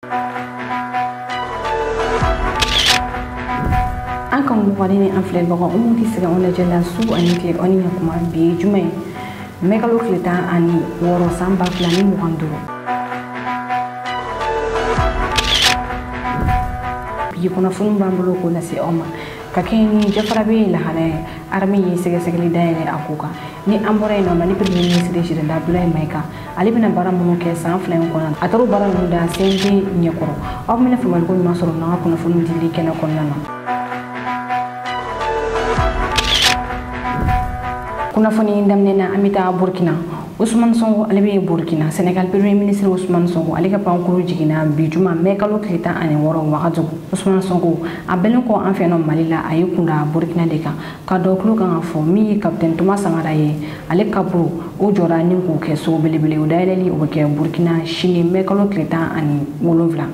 an kan mɔgɔden ni an filɛbaga o mun kisi on lajɛla su ani tile on ya kuma bi juma ye mɛkalo tile 16 san 2025 bi kunnafoni b'an bolo ko lase aw ma ka kɛ ni jafara bɛ lahala ye armée ye sɛgɛsɛgɛli dayɛlɛ a ko kan ni an bɔra yen nɔ Mali premier ministre Général Abdoulaye Maïga ale bɛna baara minnu kɛ san 2 in kɔnɔ a taara baara ninnu da CNT ɲɛkɔrɔ aw bɛna faamuyali ko ɲuman sɔrɔ n'an ka kunnafoni dili kɛnɛ kɔnɔna na. Kunnafoni daminɛ na an bɛ taa Burkina Ousmane Sonko ale bɛ Burkina Sénégal premier ministre Ousmane Sonko ale ka pankuru jiginna bi juma mɛkalo tile 16 wagati Ousmane Sonko a bɛlen kɔ an fɛ nɔ Mali la a ye kunda Burkina de kan ka dɔ tulo kan ka fɔ min ye capitaine Thomas Sankara ye ale kaburu o jɔra ni k'o kɛ so belebele o dayɛlɛli o bɛ kɛ Burkina sini mɛkalo tile 17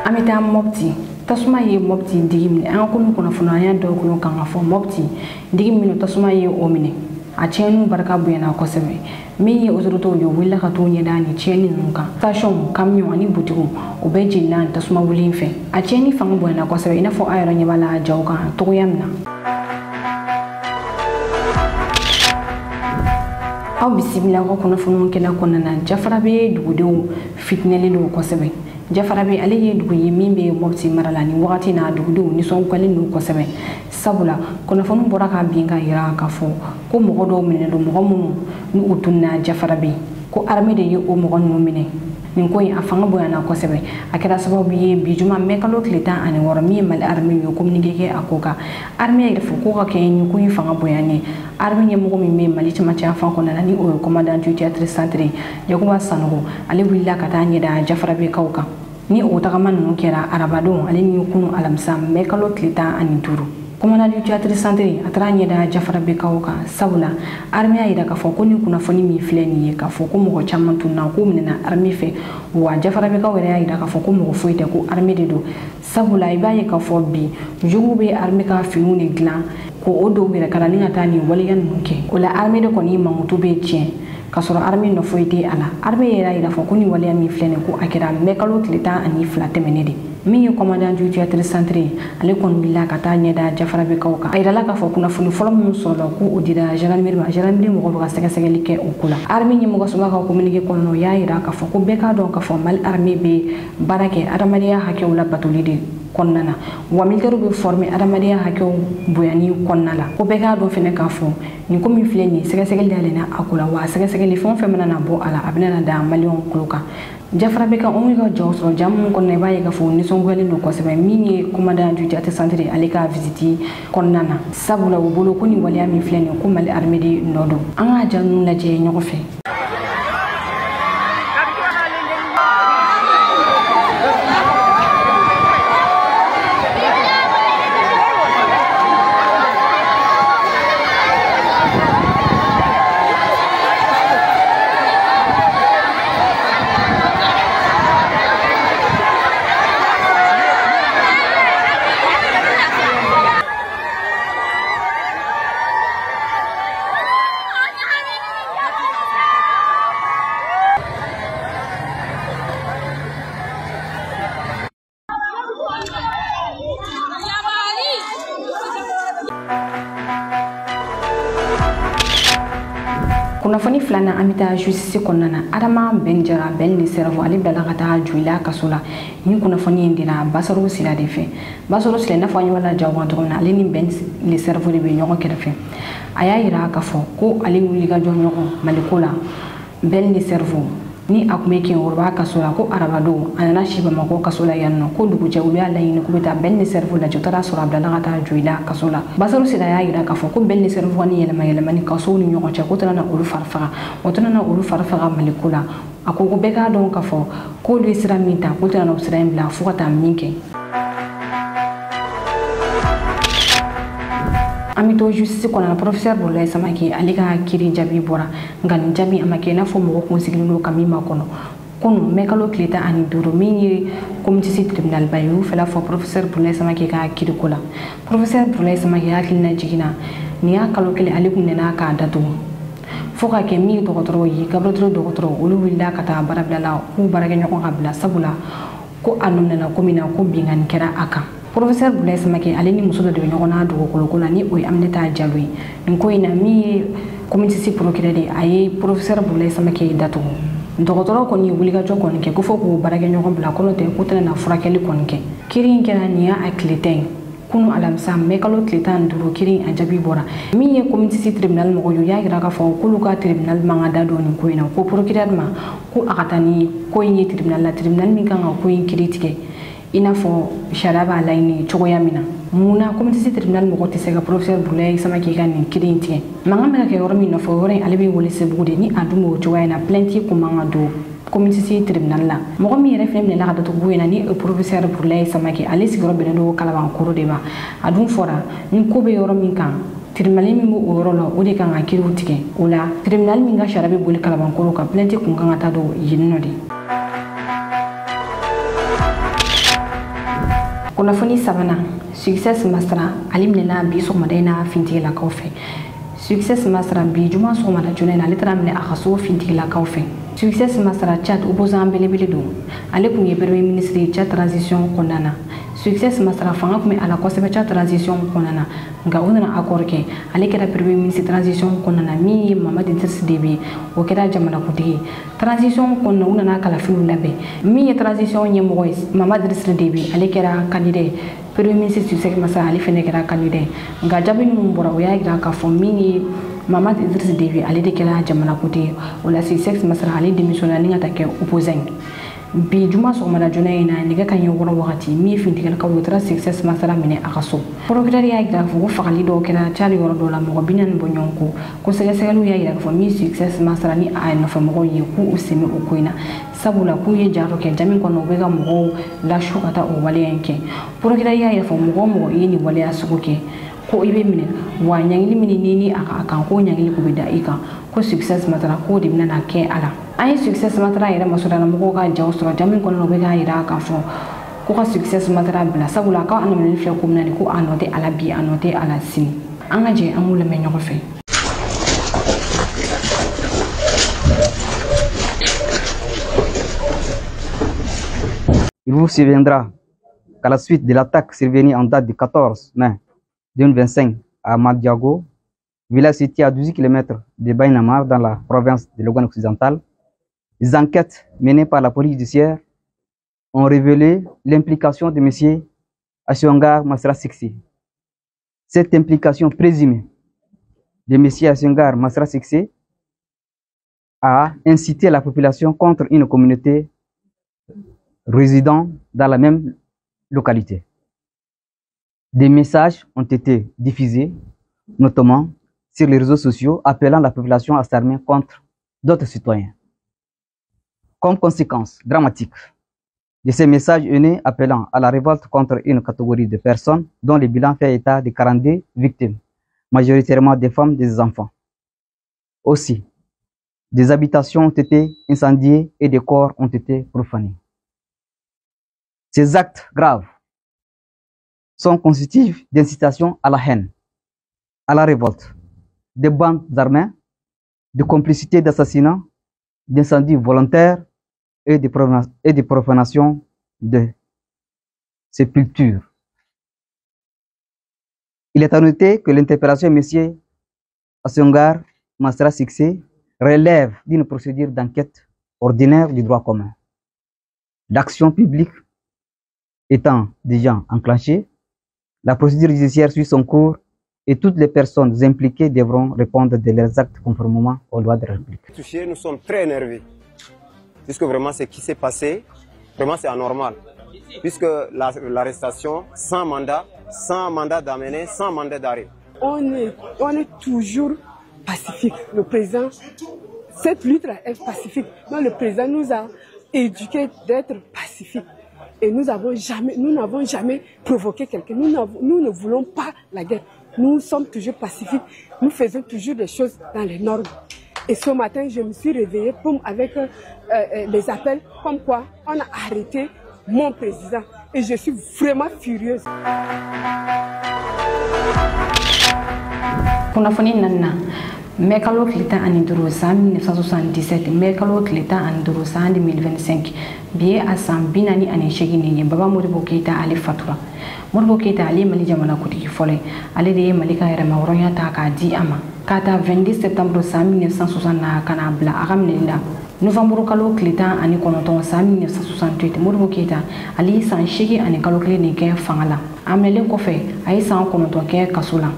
an bɛ taa Mopti tasuma ye Mopti digi minɛ an ka kunu kunnafoniya dɔw kulun kan ka fɔ Mopti digi minɛ tasuma ye o minɛ a tiɲɛniw barika bonyana kosɛbɛ min ye autorités ye wulila ka t'o ɲɛda ni tiɲɛni ninnu kan station camion ani butigiw o bɛɛ jenina tasuma wuli fɛ a tiɲɛni fanga bonyana kosɛbɛ i n'a fɔ a yɛrɛ ɲɛ b'a la jaw kan togoya min na. aw bisimila aw ka kunnafoniw kɛnɛ kɔnɔna na jafara bɛ dugudenw fitinɛlen don kosɛbɛ jafara bɛ ale ye dugu ye min bɛ Mopti mara la ni wagati na dugudenw nisɔngɔlen don kosɛbɛ sabula kunnafoni bɔra ka bin ka yira ka fɔ ko mɔgɔ dɔw minɛ don mɔgɔ minnu ni u tunna jafara bɛ ko armée de ye o mɔgɔ ninnu minɛ nin ko in a fanga bonyana kosɛbɛ a kɛra sababu ye bi juma mɛkalo tile 16 min ye Mali armée ye communiqué kɛ a ko kan armée yɛrɛ fɔ ko ka kɛ nin ko in fanga bonyanne armée ɲɛmɔgɔ min bɛ Mali cɛmancɛ fan kɔnɔna na ni o ye commandant du théâtre centre Yakuba Sanogo ale wulila ka taa ɲɛda jafara bɛ kaw kan ni o tagama ninnu kɛra arabadon ale ni kunu alamisa mɛkalo tile 15 commandant du théâtre centre a taara ɲɛda jafara bɛ kaw kan sabula armée a yira k'a fɔ ko ni kunnafoni min filɛ nin ye k'a fɔ ko mɔgɔ caman tunna ko minɛna armée fɛ wa jafara bɛ kaw yɛrɛ y'a yira k'a fɔ ko mɔgɔ foyi tɛ ko armée de don sabula i b'a ye k'a fɔ bi juguw bɛ armée ka finiw de dilan ko o dɔw yɛrɛ kala ni ka taa nin waleya ninnu kɛ o la armée de kɔni mankutu bɛ tiɲɛ ka sɔrɔ armée nɔ foyi tɛ a la armée yɛrɛ yira fɔ ko ni waleya min filɛ nin ko a kɛra mɛkalo tile 12 tɛmɛnen de min ye commandant du théâtre centre ale kɔni wulila ka taa ɲɛda jafara bɛ kaw kan a yirala k'a fɔ kunnafoni fɔlɔ minnu sɔrɔla ko o dira gendarmerie ma gendarmerie mɔgɔw bɛ ka sɛgɛsɛgɛli kɛ o ko la armée ɲɛmɔgɔ soba ka communiqué kɔnɔna o y'a yira k'a fɔ ko bɛɛ k'a dɔn k'a fɔ Mali armée bɛ baara kɛ adamadenya hakɛw la batoli de kɔnɔna na wa militaire bɛ former adamadenya hakɛw bonyani kɔnɔna la ko bɛɛ k'a dɔn fɛnɛ k'a fɔ nin ko min filɛ nin sɛgɛsɛgɛli dayɛlɛnna a ko la wa sɛgɛsɛgɛli fɛn o fɛn mana na bɔ a la a bɛna na da maliyɛnw tulo kan jafara bɛ ka anw ka jaw sɔrɔ ja minnu kɔnɔna i b'a ye k'a fɔ nisɔngoyalen don kosɛbɛ min ye commandant du théâtre centre ale ka visite kɔnɔna na sabula u bolo ko nin waleya min filɛ nin ko Mali armée de nɔ don an ka ja ninnu lajɛ ɲɔgɔn fɛ. kunnafoni filanan an bɛ taa justice kɔnɔna na Adama Ben Jara Ben le cerveau ale bilala ka taa Joila kaso la ni kunnafoni in dira Bassirou Sila de fɛ Bassirou Sila n'a fɔ an ɲɛ b'a la jaw kan cogo min na ale ni Ben le cerveau de bɛ ɲɔgɔn kɛrɛfɛ a y'a yira k'a fɔ ko ale wuli ka jɔ ɲɔgɔn Maliko la Ben le cerveau ni a kun bɛ Kenkoroba kaso la ko arabadon a nana si Bamako kaso la yan nɔ ko dugujɛ olu y'a laɲini k'u bɛ taa Ben le cerveau lajɛ u taara sɔrɔ a bilala ka taa Joila kaso la Bassirou Sila y'a yira k'a fɔ ko Ben le cerveau ni yɛlɛma ni kasow ni ɲɔgɔn cɛ ko tɛna na olu fari faga o tɛna na olu fari faga Maliko la a ko bɛɛ k'a dɔn k'a fɔ k'olu ye sira min ta ko tɛna na o sira in bila fo ka taa min kɛ. an bɛ to justice kɔnɔ professeur Bolaye Samake ale ka kiiri jaabi bɔra nka nin jaabi a ma kɛ i n'a fɔ mɔgɔ kun sigilen don ka min ma kɔnɔ kunu mɛkalo tile 15 min ye communauté tribunal ba ye u fɛla fɔ professeur Bolaye Samake ka kiiri ko la professeur Bolaye Samake hakilina jiginna nin y'a kalo kelen ale kun nana k'a datugu fo ka kɛ min dɔgɔtɔrɔ ye gabriel dɔgɔtɔrɔ olu wulila ka taa baara bila la k'u baarakɛ ɲɔgɔn ka bila sabula ko a nɔminɛna ko min na ko bingani kɛra a kan professeur Boulaye Samake ale ni muso dɔ de bɛ ɲɔgɔn na dugukolo ko la ni o ye Aminata Diallo ye nin ko in na min ye community procureur de a ye professeur Boulaye Samake datugu dɔgɔtɔrɔ kɔni ye wulikajɔ kɔni kɛ ko fo k'u baarakɛ ɲɔgɔn bila kɔnɔ tɛ k'u tɛna furakɛli kɔni kɛ kiiri in kɛra nin y'a tile 10 kunu alamisa mɛ kalo tile 15 kiiri a jaabi bɔra min ye community tribunal mɔgɔ ye y'a yira k'a fɔ k'olu ka tribunal man ka da don nin ko in na ko procureur ma ko a ka taa ni ko in ye tribunal la tribunal min kan ka ko in kiiri tigɛ i n'a fɔ sariya b'a laɲini cogoya min na munna community tribunal mɔgɔ tɛ se ka professeur Boulaye Samake ka nin kiiri in tigɛ mankan bɛ ka kɛ yɔrɔ min nɔfɛ yɔrɔ in ale bɛ wele Sebugu de ni a dun b'o cogoya in na plainte kun man ka don community tribunal la mɔgɔ min yɛrɛ fɛnɛ minɛla ka datugu in na ni professeur Boulaye Samake ale sigiyɔrɔ bɛnnen don Kalabankoro de ma a dun fɔra ni ko bɛ yɔrɔ min kan tribunal min b'o yɔrɔ la o de kan ka kiiriw tigɛ o la tribunal min ka sariya bɛ boli Kalabankoro kan plainte kun kan ka taa don yen nɔ de kunnafoni sabanan success masra ali minɛna bi sɔgɔmada in na fintigilakaw fɛ success masra bi juma sɔgɔmada joona in na ale taara minɛ a ka so fintigilakaw fɛ success masra Tchad opposant belebele don ale kun ye premier ministre Tchad transition kɔnɔna na success masra fanga kun bɛ a la kosɛbɛ Tchad transition kɔnɔna na nka o nana accord kɛ ale kɛra premier ministre transition kɔnɔna na min ye Mamadi Idrissa Déby o kɛra jamanakuntigi transition kɔnɔna u nana kalafiliw labɛn min ye transition ɲɛmɔgɔ ye Mamadi Idrissa Déby ale kɛra candidat premier ministre success masra ale fɛnɛ kɛra candidat nka jaabi minnu bɔra o y'a jira k'a fɔ min ye Mamadi Idrissa Déby ale de kɛra jamanakuntigi o la success masra ale démissionna ni ka taa kɛ opposant bi juma sɔgɔmada joona in na nɛgɛ ka ɲɛ wɔɔrɔ wagati min ye fintigilakaw ye o taara success masra minɛ a ka so procureur y'a jira k'a fɔ ko fagali dɔw kɛra Tchad yɔrɔ dɔw la mɔgɔ 40 bɔ ɲɔgɔn ko sɛgɛsɛgɛliw y'a jira k'a fɔ min success masra ni a nɔfɛmɔgɔw ye k'u sɛmɛ o ko in na sabula k'u ye jaro kɛ jami kɔnɔ u bɛ ka mɔgɔw lasu ka taa o waleya in kɛ procureur y'a jira k'a fɔ mɔgɔ ye nin waleya sugu kɛ ko i bɛ minɛ wa ɲangili min ni a kan ko ɲangili ko bɛ da i kan ko success masra ko de bɛna kɛ a la an ye success masra yɛrɛ masɔrɔla mɔgɔw ka jaw sɔrɔ jami kɔnɔ u bɛ k'a jira k'a fɔ ko ka success masra bila sabula k'aw anamini filɛ ko mina de ko a nɔ tɛ a la bi a nɔ tɛ a la sini an ka jɛ an k'u lamɛn ɲɔgɔn fɛ. Il vous souviendra qu'à la suite de l'attaque survenue en date du 14 mai 2025 à Madiago, village situé à 12 km de Bainamar dans la province de Logone occidentale, les enquêtes menées par la police judiciaire ont révélé l'implication de M. Assiongar Masra Sixi. Cette implication présumée de M. Assiongar Masra Sixi a incité la population contre une communauté résidant dans la même localité. Des messages ont été diffusés, notamment sur les réseaux sociaux, appelant la population à s'armer contre d'autres citoyens. Comme conséquence dramatique de ces messages haineux appelant à la révolte contre une catégorie de personnes dont le bilan fait état de 42 victimes, majoritairement des femmes et des enfants. Aussi, des habitations ont été incendiées et des corps ont été profanés. Ces actes graves sont constitutifs d'incitation à la haine, à la révolte, des bandes armées, de complicité d'assassinats, d'incendies volontaires et de profanation de sépultures. Il est à noter que l'interpellation de M. Assiongar Masra Sixi relève d'une procédure d'enquête ordinaire du droit commun. L'action publique étant déjà enclenchée, la procédure judiciaire suit son cours et toutes les personnes impliquées devront répondre de leurs actes conformément aux lois de la République. Nous sommes très énervés, puisque vraiment ce qui s'est passé, vraiment c'est anormal. Puisque l'arrestation sans mandat d'amener, sans mandat d'arrêt. On est toujours pacifique. Le président, cette lutte-là est pacifique. Donc le président nous a éduqués d'être pacifiques. Et nous n'avons jamais provoqué quelqu'un. Nous ne voulons pas la guerre. Nous sommes toujours pacifiques. Nous faisons toujours des choses dans les normes. Et ce matin, je me suis réveillée avec les appels comme quoi on a arrêté mon président. Et je suis vraiment furieuse. Mekalo Clita and Durosa 1977, Mekalo Clita and Durosa 2025, Bie Assam Binani and Shagini, Baba Modibo Keita Ali Fatura. Modibo Keita Ali Malijamana Kuti Fole, Ali de Malika Mauroya Taka Di Ama. Kata 20 septembre 1960 kana bla agamnenda. Novembre kalo Clita ani konoton 1968 Modibo Keita Ali san shigi ani kalo clinique fangala. Amele kofe ay san konoton ke kasula.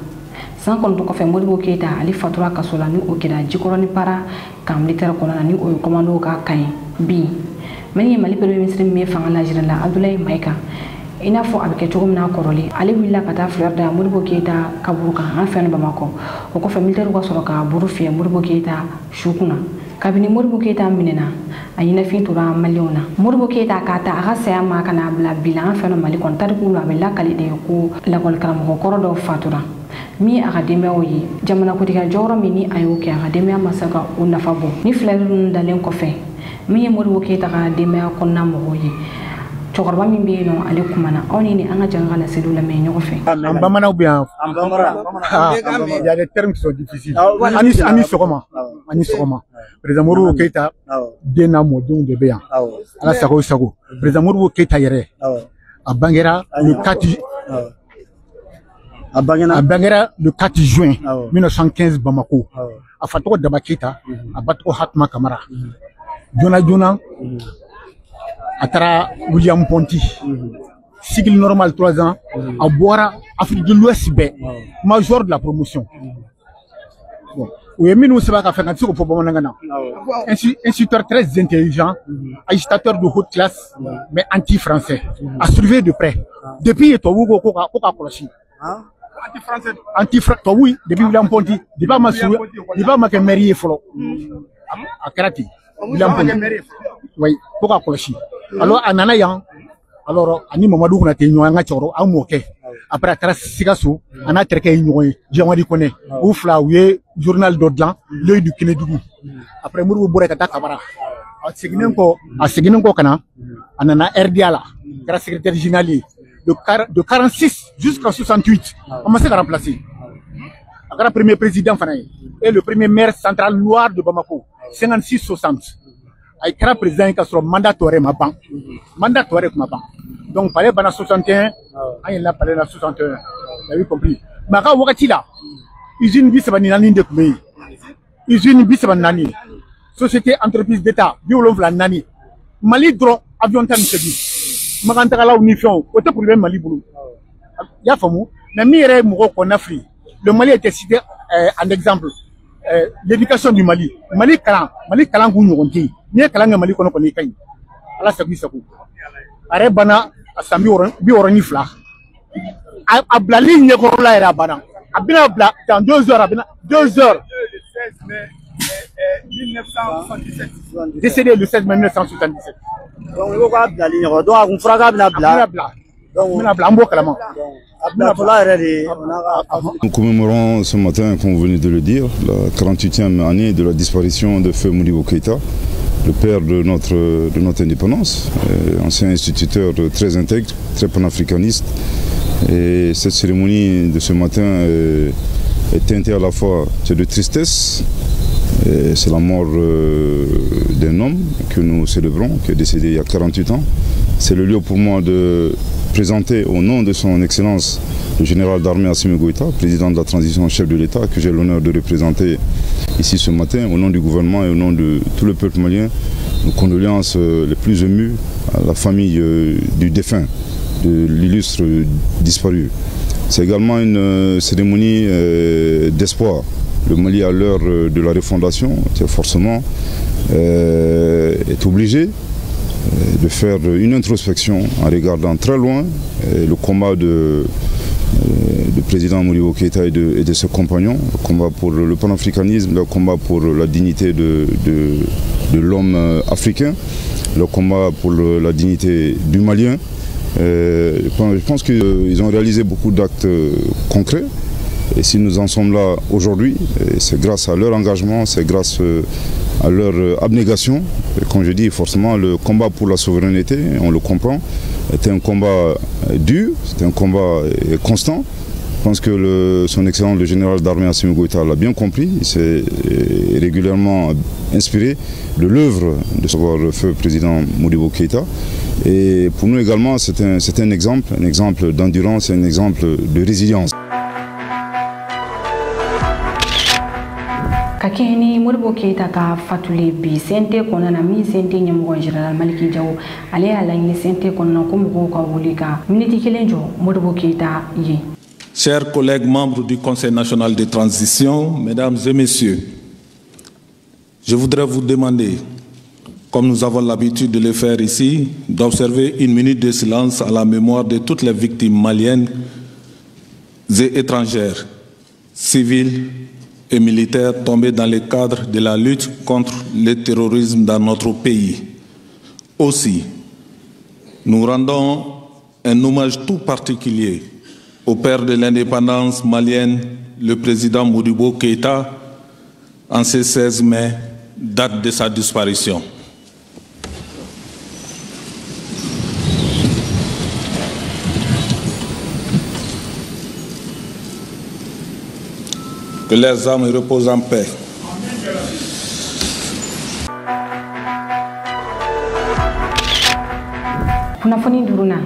San konoton kofe Modibo Keita Ali fatura kasula ni okida jikoroni para kam liter konana ni o komando ka kai bi. Mani mali premier ministre me fangala jirala Abdoulaye Maïga. Ina fo abike chogomna koroli ali willa kata Florida Modibo Keita kaburuka afan Bamako o ko familter ko soroka burufi Modibo Keita shukuna kabini Modibo Keita minena ayina fintura maliona Modibo Keita kata agasa ma kana bla bilan afan mali kon tariku la bella kalide ko la kol karam ko korodo fatura mi akademia oyi jamana ko diga joro mini ayo ke akademia masaka unafabo ni flerun dalen ko fe mi Modibo Keita akademia konna mo yi Chokorba min be no ale kumana oni ni anga jangala selula me ñoko fe ambamana ou bien il y a des termes qui sont difficiles ani sogoma président Modibo Keita dena mo don de beyan ala sago président Modibo Keita yere abangera le 4 juin 1915 Bamako afatoko Daba Keita abatoko Hatma Kamara jona Atara William Ponty, cycle normal 3 ans, à Boara, Afrique de l'Ouest, major de la promotion. Bon, oui, mais nous savons qu'à faire un petit peu instituteur très intelligent, agitateur de haute classe, mais anti-français, à surveiller de près. Depuis Togo, Anti-français. Anti-français, oui, depuis William Ponty, depuis Massou, depuis Makameri et Folo. À Karati. William Ponty. Oui, pourquoi Kolochi? Alors, Anana Yang, alors, Ani Mamadou Konate, Nyanga Choro, Amoke. Après, à Tara Sigasso, Anna Treke Inoué, Djamadi Kone, Oufla, Ouye, Journal d'Odlan, l'œil du Kinedougou. Après, Mourou Bourekata Kabara. À Seguinenko Kana, Anana Erdiala, la secrétaire générale, de 46 jusqu'à 68, on m'a remplacé. Le premier président Fanaï, et le premier maire central noir de Bamako, 56-60. Il y a un président qui a son mandatoire ma banque. Mandatoire ma banque. Donc, il fallait 61, il a parlé dans 61. Vous avez compris. Mais quand vous êtes là, usine Bissabanani de Koumé, usine Bissabanani, société entreprise d'État, violon Nani, Mali drone, avion tan Sébi, Magantala Unifion, autre problème Mali Boulou. Il y a famou, mais Mire Mouro qu'on a pris. Le Mali était cité en exemple. L'éducation du Mali. Mali Kalan Gounouronti. Ni Kalan Mali kono koni kay. Ala sabi sabu. Are bana asami bi orani fla. Ablali ne ko la era bana. Abina bla dans 2 heures abina 2 heures. Le 16 mai 1977. Décédé le 16 mai 1977. Donc il faut ablali ne ko donc on fraga bla bla. Donc on a bla mbo kalama. Nous commémorons ce matin, comme vous venez de le dire, la 48e année de la disparition de Feu Modibo Keita, le père de notre indépendance, ancien instituteur très intègre, très panafricaniste. Et cette cérémonie de ce matin est teintée à la fois de tristesse, c'est la mort d'un homme que nous célébrons, qui est décédé il y a 48 ans. C'est le lieu pour moi de présenter au nom de son Excellence le général d'armée Assimi Goïta, président de la transition, chef de l'État, que j'ai l'honneur de représenter ici ce matin, au nom du gouvernement et au nom de tout le peuple malien, nos condoléances les plus émues à la famille du défunt, de l'illustre disparu. C'est également une cérémonie d'espoir. Le Mali, à l'heure de la refondation, forcément est obligé de faire une introspection en regardant très loin le combat du président Modibo Keita et de ses compagnons, le combat pour le panafricanisme, le combat pour la dignité de l'homme africain, le combat pour la dignité du Malien. Je pense qu'ils ont réalisé beaucoup d'actes concrets. Et si nous en sommes là aujourd'hui, c'est grâce à leur engagement, c'est grâce à leur abnégation. Et comme je dis, forcément, le combat pour la souveraineté, on le comprend, était un combat dur, c'était un combat constant. pense que son excellence, le général d'armée Assimi Goïta, l'a bien compris. Il s'est régulièrement inspiré de l'œuvre de ce feu président Modibo Keïta. Et pour nous également, c'est un exemple d'endurance et un exemple de résilience. Kakeni Modibo Keïta ka fatule bi sente konana mi sente nyamgo général Maliki Diaw ale ala ni sente konana ko mko ka wulika miniti kelenjo Modibo Keïta yi. Chers collègues membres du Conseil national de transition, mesdames et messieurs, je voudrais vous demander, comme nous avons l'habitude de le faire ici, d'observer une minute de silence à la mémoire de toutes les victimes maliennes et étrangères, civiles et militaires tombés dans le cadre de la lutte contre le terrorisme dans notre pays. Aussi, nous rendons un hommage tout particulier au père de l'indépendance malienne, le président Modibo Keïta, en ce 16 mai, date de sa disparition. Que leurs âmes reposent en paix. Kunafoni duruna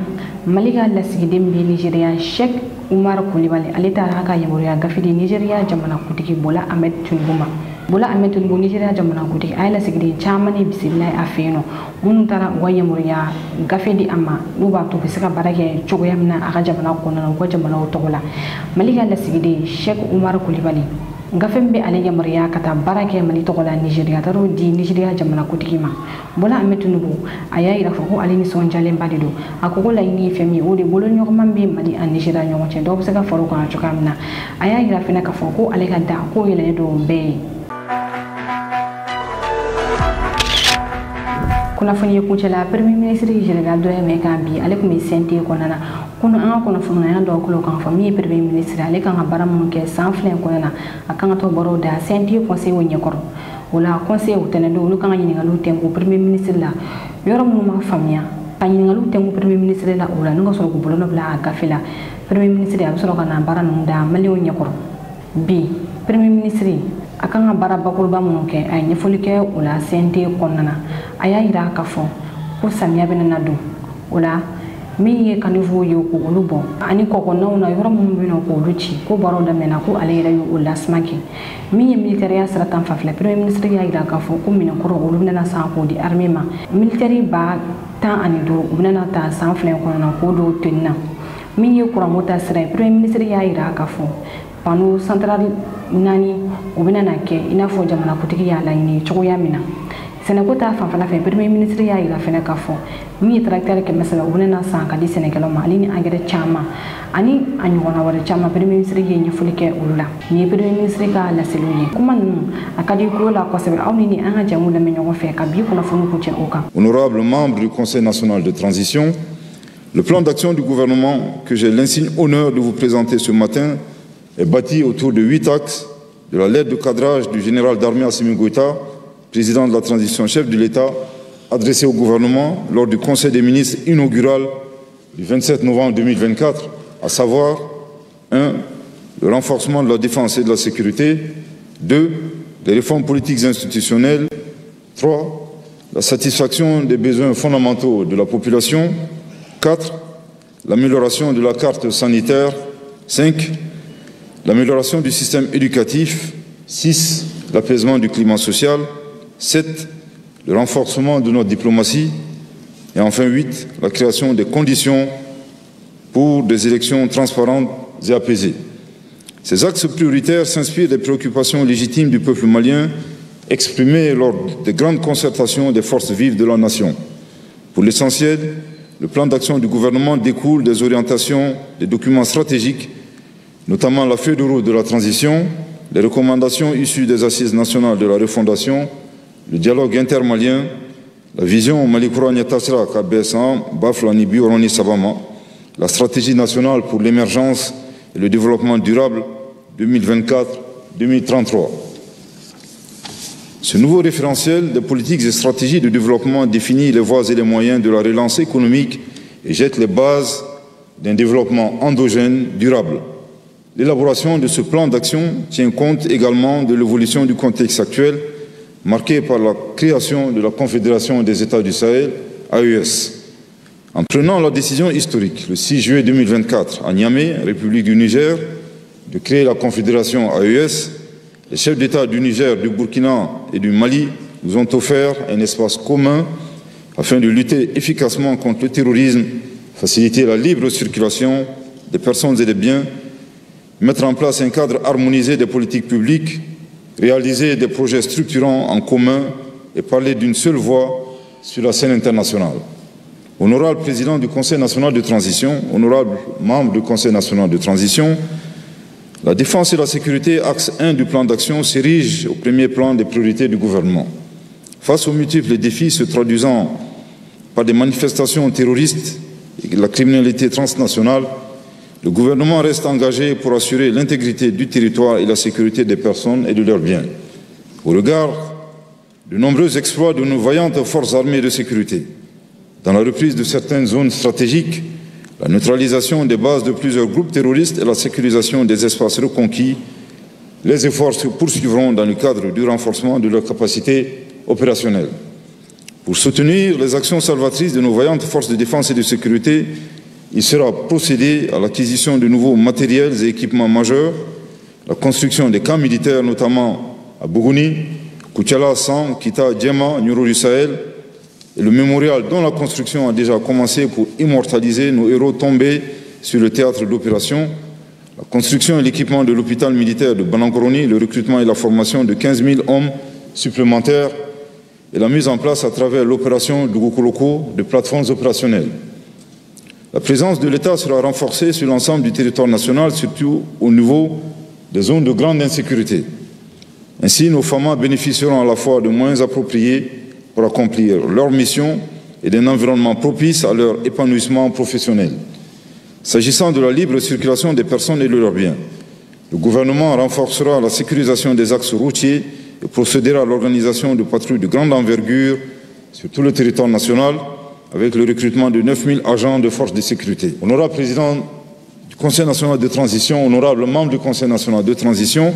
Malika lasigiden bi Nigeria Sheikh Umar Coulibaly ale taara ka yamaruya gafidi Nigeria jamana kutigi Bola Ahmed Tinubu Nigeria jamana kutigi ay lasigiden chamani bisimilahi afeno munu tara wa yamaruya gafidi amma nuba to bisika barake cogoya mina aka jamana konnana ko jamana otogola Malika lasigiden Sheikh Umar Coulibaly Gafembe ale yamaruya kata barake mali togola Nigeria taro di Nigeria jamana kutigi ma Bola Ahmed Tinubu aya ira foko ale ni sonjale mbadido akoko la ini femi ode bolo nyogomambe mali an Nigeria nyonche do bisika faro ko achokamna aya ira fena ka foko ale ka da ko yele do be kuna fani kuchela premier ministre général do Meka bi ale ko mi sente ko nana kono an kono funu na do ko kan famille premier ministre ale kan baram ke sans flen ko nana akan to boro da sente conseil wonye koro wala conseil utene do lu kan nyini ngalu tengo premier ministre la yoro mu ma famia kan nyini ngalu tengo premier ministre la wala ngo so ko bolo no bla gafila premier ministre ya so kan baran da mali wonye koro bi premier ministre akan bara bakul ba mun ke ay nyefolike wala sente konnana aya ira ka fo ko samia benana do wala mi ye kanivo yo ko olubo ani ko ko na yoro mun bino ko luci ko baro da mena ko ale ira yo wala smaki mi ye militaire ya saratan fafle premier ministre ya ira ka fo ko min ko ro olubna na sa ko di armée ma militaire ba ta ani do ubna ta san fle ko na ko do tinna mi ye ko mota sira premier ministre ya ira ka fo pano central nani ubina na ke ina fo jamana kutigi ya laini chogo ya mina senekota fanfana fe premier ministre ya ila fena kafo mi tracteur ke mesela ubina na sanka di senekelo malini angere chama ani anyona wala chama premier ministre ye ni fulike ulla ni premier ministre ka la seluye kuma nu akadi ko la ko sebe awni ni anga jamu la menyo fe ka bi ko na fonu ko che oka. Honorable membre du Conseil national de transition, le plan d'action du gouvernement que j'ai l'insigne honneur de vous présenter ce matin est bâti autour de 8 axes, de la lettre de cadrage du général d'armée Assimi Goïta, président de la transition, chef de l'État, adressée au gouvernement lors du Conseil des ministres inaugural du 27 novembre 2024, à savoir 1. Le renforcement de la défense et de la sécurité, 2. Les réformes politiques et institutionnelles, 3. La satisfaction des besoins fondamentaux de la population, 4. L'amélioration de la carte sanitaire, 5. L'amélioration du système éducatif, 6. L'apaisement du climat social, 7. Le renforcement de notre diplomatie et enfin 8. La création des conditions pour des élections transparentes et apaisées. Ces axes prioritaires s'inspirent des préoccupations légitimes du peuple malien exprimées lors des grandes concertations des forces vives de la nation. Pour l'essentiel, le plan d'action du gouvernement découle des orientations, des documents stratégiques, notamment la feuille de route de la transition, les recommandations issues des assises nationales de la refondation, le dialogue intermalien, la vision Malikoura Nyatasra Kabesan, Baflani Bioroni Sabama, la stratégie nationale pour l'émergence et le développement durable 2024-2033. Ce nouveau référentiel des politiques et stratégies de développement définit les voies et les moyens de la relance économique et jette les bases d'un développement endogène durable. L'élaboration de ce plan d'action tient compte également de l'évolution du contexte actuel, marqué par la création de la Confédération des États du Sahel, AES. En prenant la décision historique, le 6 juillet 2024, à Niamey, République du Niger, de créer la Confédération AES, les chefs d'État du Niger, du Burkina et du Mali nous ont offert un espace commun afin de lutter efficacement contre le terrorisme, faciliter la libre circulation des personnes et des biens, mettre en place un cadre harmonisé des politiques publiques, réaliser des projets structurants en commun et parler d'une seule voix sur la scène internationale. Honorable président du Conseil national de transition, honorable membre du Conseil national de transition, la défense et la sécurité, axe 1 du plan d'action, s'érige au premier plan des priorités du gouvernement. Face aux multiples défis se traduisant par des manifestations terroristes et la criminalité transnationale, le gouvernement reste engagé pour assurer l'intégrité du territoire et la sécurité des personnes et de leurs biens. Au regard de nombreux exploits de nos vaillantes forces armées de sécurité, dans la reprise de certaines zones stratégiques, la neutralisation des bases de plusieurs groupes terroristes et la sécurisation des espaces reconquis, les efforts se poursuivront dans le cadre du renforcement de leurs capacités opérationnelles. Pour soutenir les actions salvatrices de nos vaillantes forces de défense et de sécurité, il sera procédé à l'acquisition de nouveaux matériels et équipements majeurs, la construction des camps militaires, notamment à Bougouni, Koutiala, San, Kita, Djema, Nyuro du Sahel, et le mémorial dont la construction a déjà commencé pour immortaliser nos héros tombés sur le théâtre d'opération, la construction et l'équipement de l'hôpital militaire de Banangoroni, le recrutement et la formation de 15 000 hommes supplémentaires et la mise en place à travers l'opération Dugukoloko de plateformes opérationnelles. La présence de l'État sera renforcée sur l'ensemble du territoire national, surtout au niveau des zones de grande insécurité. Ainsi, nos FAMA bénéficieront à la fois de moyens appropriés pour accomplir leur mission et d'un environnement propice à leur épanouissement professionnel. S'agissant de la libre circulation des personnes et de leurs biens, le gouvernement renforcera la sécurisation des axes routiers et procédera à l'organisation de patrouilles de grande envergure sur tout le territoire national, avec le recrutement de 9 000 agents de forces de sécurité. Honorable président du Conseil national de transition, honorable membre du Conseil national de transition,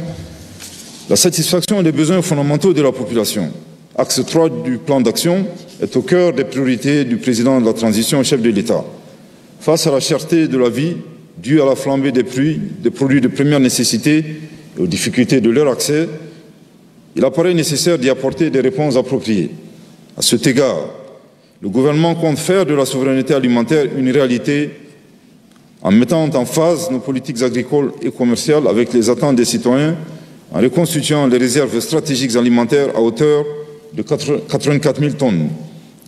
la satisfaction des besoins fondamentaux de la population, axe 3 du plan d'action, est au cœur des priorités du président de la transition, chef de l'État. Face à la cherté de la vie, due à la flambée des prix des produits de première nécessité et aux difficultés de leur accès, il apparaît nécessaire d'y apporter des réponses appropriées. À cet égard, le gouvernement compte faire de la souveraineté alimentaire une réalité en mettant en phase nos politiques agricoles et commerciales avec les attentes des citoyens, en reconstituant les réserves stratégiques alimentaires à hauteur de 84 000 tonnes.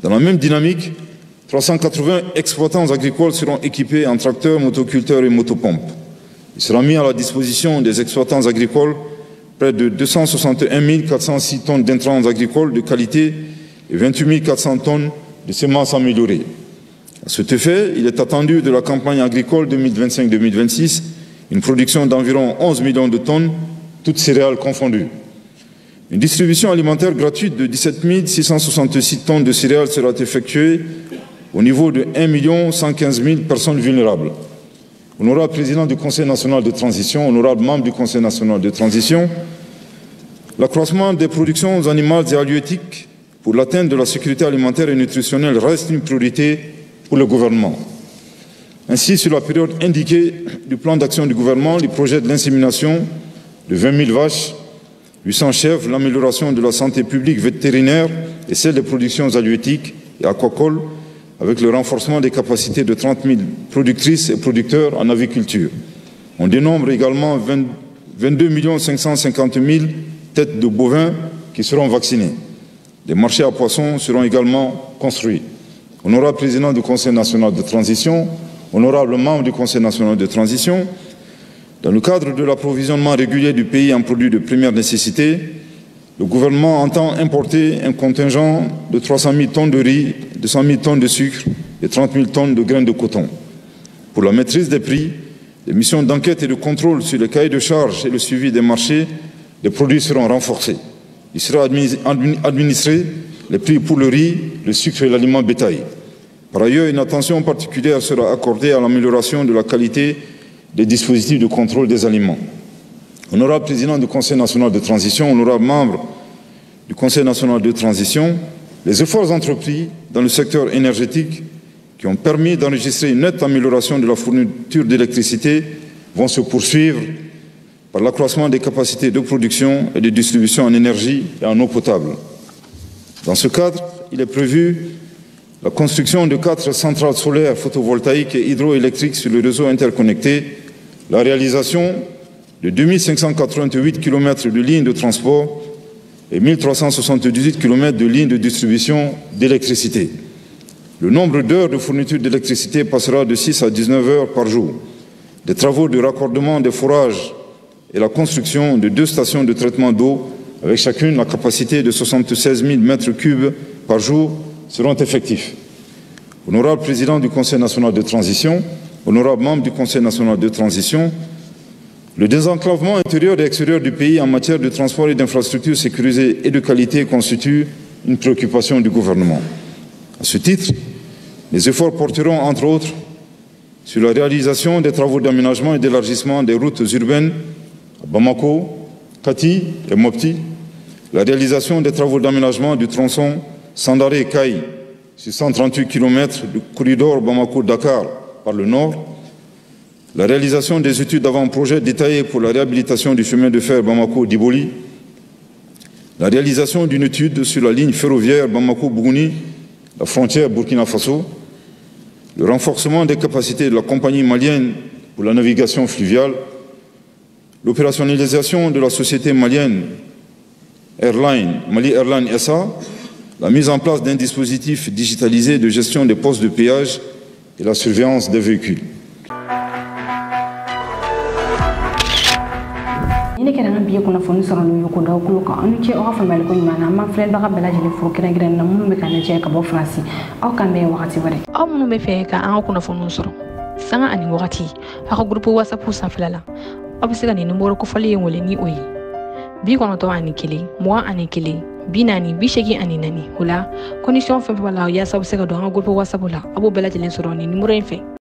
Dans la même dynamique, 380 exploitants agricoles seront équipés en tracteurs, motoculteurs et motopompes. Il sera mis à la disposition des exploitants agricoles près de 261 406 tonnes d'intrants agricoles de qualité et 28 400 tonnes de semences améliorées. À cet effet, il est attendu de la campagne agricole 2025-2026 une production d'environ 11 millions de tonnes, toutes céréales confondues. Une distribution alimentaire gratuite de 17 666 tonnes de céréales sera effectuée au niveau de 1 115 000 personnes vulnérables. Honorable président du Conseil national de transition, honorable membre du Conseil national de transition, l'accroissement des productions animales et halieutiques pour l'atteinte de la sécurité alimentaire et nutritionnelle reste une priorité pour le gouvernement. Ainsi, sur la période indiquée du plan d'action du gouvernement, les projets de l'insémination de 20 000 vaches, 800 chèvres, l'amélioration de la santé publique vétérinaire et celle des productions halieutiques et aquacoles, avec le renforcement des capacités de 30 000 productrices et producteurs en aviculture. On dénombre également 22 550 000 têtes de bovins qui seront vaccinées. Des marchés à poissons seront également construits. Honorable président du Conseil national de transition, honorable membre du Conseil national de transition, dans le cadre de l'approvisionnement régulier du pays en produits de première nécessité, le gouvernement entend importer un contingent de 300 000 tonnes de riz, 200 000 tonnes de sucre et 30 000 tonnes de graines de coton. Pour la maîtrise des prix, les missions d'enquête et de contrôle sur les cahiers de charges et le suivi des marchés des produits seront renforcées. Il sera administré les prix pour le riz, le sucre et l'aliment bétail. Par ailleurs, une attention particulière sera accordée à l'amélioration de la qualité des dispositifs de contrôle des aliments. Honorable président du Conseil national de transition, honorable membre du Conseil national de transition, les efforts entrepris dans le secteur énergétique qui ont permis d'enregistrer une nette amélioration de la fourniture d'électricité vont se poursuivre par l'accroissement des capacités de production et de distribution en énergie et en eau potable. Dans ce cadre, il est prévu la construction de 4 centrales solaires photovoltaïques et hydroélectriques sur le réseau interconnecté, la réalisation de 2588 km de lignes de transport et 1378 km de lignes de distribution d'électricité. Le nombre d'heures de fourniture d'électricité passera de 6 à 19 heures par jour. Des travaux de raccordement des forages et la construction de 2 stations de traitement d'eau avec chacune la capacité de 76 000 m3 par jour seront effectifs. Honorable président du Conseil national de transition, honorable membre du Conseil national de transition, le désenclavement intérieur et extérieur du pays en matière de transport et d'infrastructures sécurisées et de qualité constitue une préoccupation du gouvernement. À ce titre, les efforts porteront entre autres sur la réalisation des travaux d'aménagement et d'élargissement des routes urbaines à Bamako, Kati et Mopti, la réalisation des travaux d'aménagement du tronçon Sandaré-Kaï sur 138 km du corridor Bamako-Dakar par le nord, la réalisation des études d'avant-projet détaillées pour la réhabilitation du chemin de fer Bamako-Diboli, la réalisation d'une étude sur la ligne ferroviaire Bamako-Bougouni, la frontière Burkina Faso, le renforcement des capacités de la compagnie malienne pour la navigation fluviale, l'opérationnalisation de la société malienne Mali Airline SA, la mise en place d'un dispositif digitalisé de gestion des postes de péage et la surveillance des véhicules. ina kera na biye kuna fonu soro lu ko daw ko anu ci o fa mel ko nyana ma frère ba bela jele fo kera gren na mun be kana ci ka bo France o kan be wakati bare o mun be fe ka an kuna fonu soro sanga ani wakati ha groupe WhatsApp sa filala o be sega ni numero ko fali ngole ni oyi bi kono to ani kili moi ani kili binani bisheki ani nani hula condition fe bala ya sabu sega do an groupe WhatsApp la abo bela jele soro ni numero en fe